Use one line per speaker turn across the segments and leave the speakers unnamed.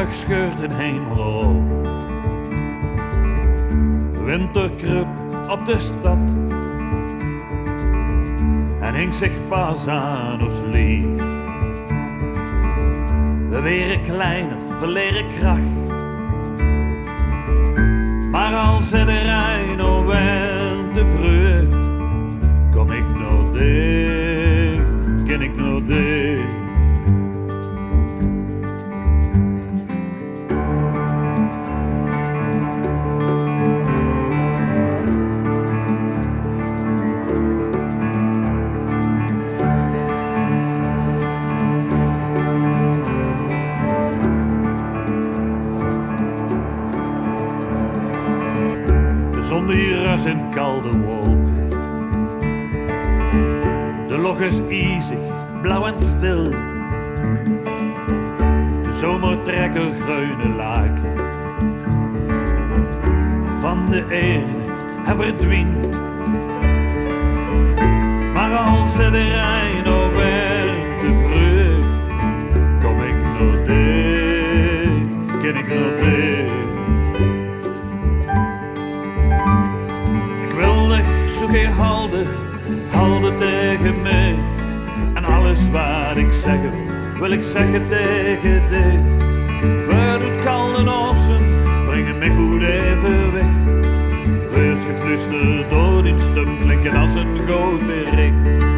Gelukkig scheurt een hemel op. Winter kruip op de stad en hing zich vast aan ons lief. We werden kleiner, verleren kracht, maar als het de Rijn werd de vreugd, kom ik nog dicht, ken ik nog dicht. Zon die ras in koude wolken. De log is easy, blauw en stil. De zomer trekt een groene laken van de aarde en verdwijnt. Maar als het de Rijn werd de vreugd, kom ik nog dicht, ken ik nog dicht. Zoek je halde tegen mij. En alles wat ik zeggen wil ik zeggen tegen dich. We doet kalde ossen, brengen mij goed even weg. Wordt gefluisterd door die stem, klinken als een groot bericht.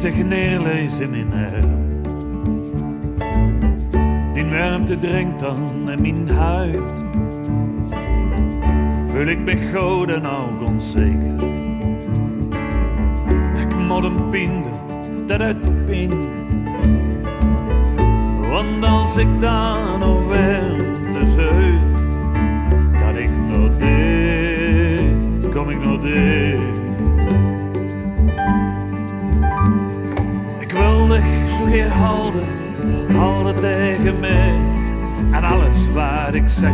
Dichtig neerlees in mijn haar. Die warmte dringt dan in mijn huid. Voel ik me goed en ook onzeker. Ik moet een pinde dat uit pijn. Want als ik dan nog weer te zuid, kan ik nog dicht, kom ik nog dicht. Zoek je halde tegen mij. En alles wat ik zeg,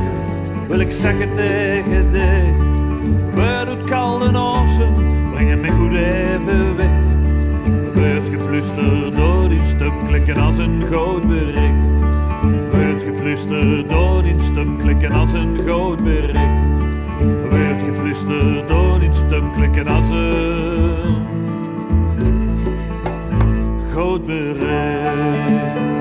wil ik zeggen tegen dich. We doet kalde ossen, brengen mij goed even weg. Wordt gefluisterd door die stem, klikken als een groot bericht. Wordt gefluisterd door die stem, klikken als een groot bericht. Wordt gefluisterd door die stem, klikken als een groot bericht.